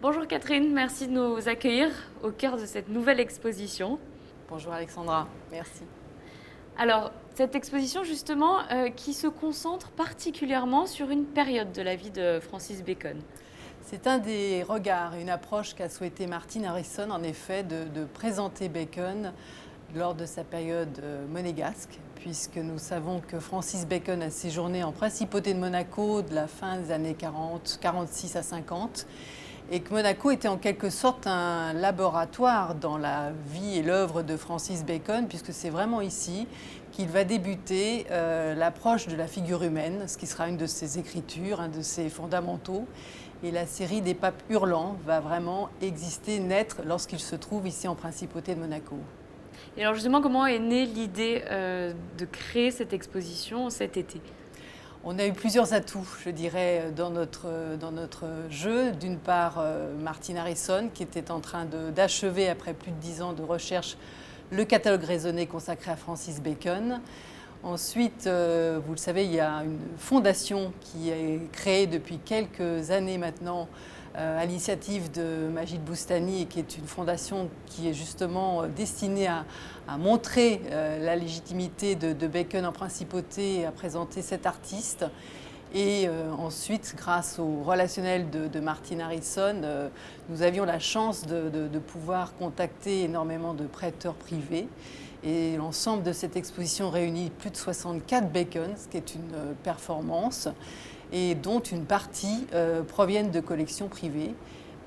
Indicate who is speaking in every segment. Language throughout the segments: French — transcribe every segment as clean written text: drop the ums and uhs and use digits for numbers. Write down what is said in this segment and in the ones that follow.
Speaker 1: Bonjour Catherine, merci de nous accueillir au cœur de cette nouvelle exposition.
Speaker 2: Bonjour Alexandra, merci.
Speaker 1: Alors, cette exposition justement qui se concentre particulièrement sur une période de la vie de Francis Bacon.
Speaker 2: C'est un des regards, une approche qu'a souhaité Martin Harrison, en effet, de présenter Bacon lors de sa période monégasque, puisque nous savons que Francis Bacon a séjourné en principauté de Monaco de la fin des années 40, 46 à 50, et que Monaco était en quelque sorte un laboratoire dans la vie et l'œuvre de Francis Bacon, puisque c'est vraiment ici qu'il va débuter l'approche de la figure humaine, ce qui sera une de ses écritures, un de ses fondamentaux. Et la série des papes hurlants va vraiment exister, naître lorsqu'il se trouve ici en principauté de Monaco.
Speaker 1: Et alors justement, comment est née l'idée de créer cette exposition cet été ?
Speaker 2: On a eu plusieurs atouts, je dirais, dans notre jeu. D'une part, Martin Harrison, qui était en train d'achever, après plus de 10 ans de recherche, le catalogue raisonné consacré à Francis Bacon. Ensuite, vous le savez, il y a une fondation qui est créée depuis quelques années maintenant à l'initiative de Majid Boustani, et qui est une fondation qui est justement destinée à montrer la légitimité de Bacon en principauté et à présenter cet artiste. Et ensuite, grâce au relationnel de Martin Harrison, nous avions la chance de pouvoir contacter énormément de prêteurs privés. Et l'ensemble de cette exposition réunit plus de 64 Bacon, ce qui est une performance, et dont une partie proviennent de collections privées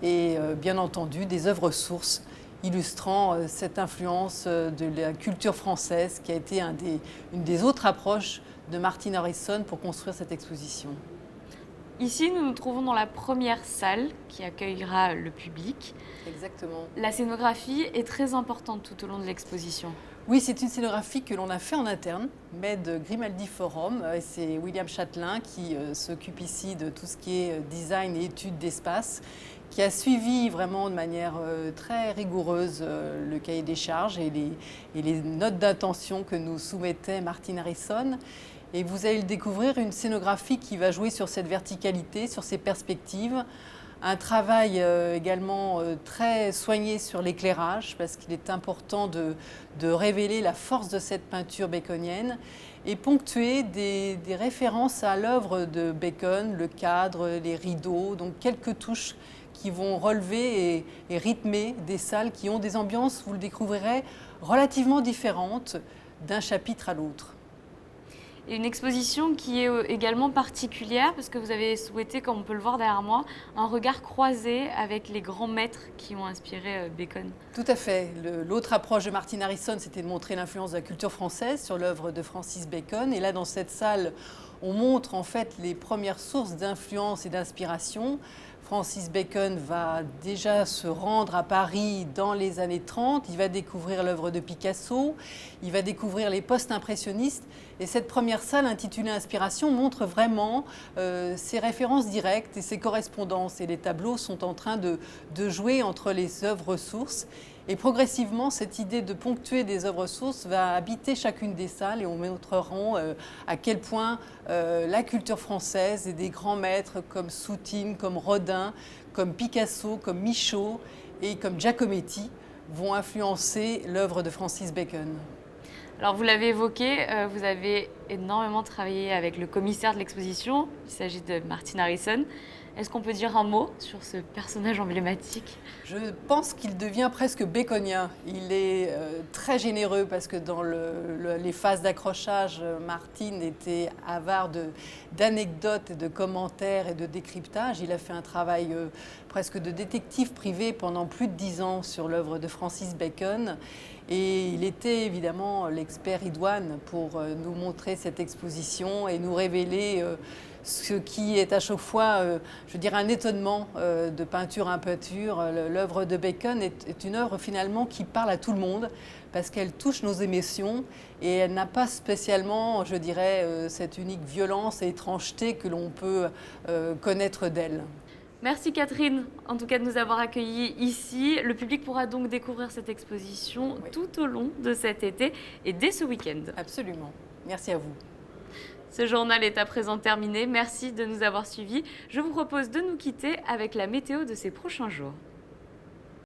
Speaker 2: et bien entendu des œuvres sources illustrant cette influence de la culture française qui a été une des autres approches de Martin Harrison pour construire cette exposition.
Speaker 1: Ici, nous nous trouvons dans la première salle qui accueillera le public.
Speaker 2: Exactement.
Speaker 1: La scénographie est très importante tout au long de l'exposition.
Speaker 2: Oui, c'est une scénographie que l'on a fait en interne, mais de Grimaldi Forum. C'est William Châtelain qui s'occupe ici de tout ce qui est design et études d'espace, qui a suivi vraiment de manière très rigoureuse le cahier des charges et les notes d'intention que nous soumettait Martin Harrison. Et vous allez le découvrir, une scénographie qui va jouer sur cette verticalité, sur ces perspectives. Un travail également très soigné sur l'éclairage, parce qu'il est important de révéler la force de cette peinture baconienne et ponctuer des références à l'œuvre de Bacon, le cadre, les rideaux, donc quelques touches qui vont relever et rythmer des salles qui ont des ambiances, vous le découvrirez, relativement différentes d'un chapitre à l'autre.
Speaker 1: Et une exposition qui est également particulière parce que vous avez souhaité, comme on peut le voir derrière moi, un regard croisé avec les grands maîtres qui ont inspiré Bacon.
Speaker 2: Tout à fait. L'autre approche de Martin Harrison, c'était de montrer l'influence de la culture française sur l'œuvre de Francis Bacon. Et là, dans cette salle, on montre en fait les premières sources d'influence et d'inspiration. Francis Bacon va déjà se rendre à Paris dans les années 30, il va découvrir l'œuvre de Picasso, il va découvrir les post-impressionnistes, et cette première salle intitulée Inspiration montre vraiment ses références directes et ses correspondances, et les tableaux sont en train de jouer entre les œuvres sources. Et progressivement, cette idée de ponctuer des œuvres sources va habiter chacune des salles et on montrera à quel point la culture française et des grands maîtres comme Soutine, comme Rodin, comme Picasso, comme Michaud et comme Giacometti vont influencer l'œuvre de Francis Bacon.
Speaker 1: Alors vous l'avez évoqué, vous avez énormément travaillé avec le commissaire de l'exposition, il s'agit de Martin Harrison. Est-ce qu'on peut dire un mot sur ce personnage emblématique ?
Speaker 2: Je pense qu'il devient presque baconien. Il est très généreux parce que dans les phases d'accrochage, Martin était avare d'anecdotes, et de commentaires et de décryptage. Il a fait un travail presque de détective privé pendant plus de 10 ans sur l'œuvre de Francis Bacon. Et il était évidemment l'expert idoine pour nous montrer cette exposition et nous révéler ce qui est à chaque fois, je veux dire, un étonnement de peinture à peinture. L'œuvre de Bacon est une œuvre finalement qui parle à tout le monde parce qu'elle touche nos émotions et elle n'a pas spécialement, je dirais, cette unique violence et étrangeté que l'on peut connaître d'elle.
Speaker 1: Merci Catherine, en tout cas de nous avoir accueillis ici. Le public pourra donc découvrir cette exposition tout au long de cet été et dès ce week-end.
Speaker 2: Absolument. Merci à vous.
Speaker 1: Ce journal est à présent terminé. Merci de nous avoir suivis. Je vous propose de nous quitter avec la météo de ces prochains jours.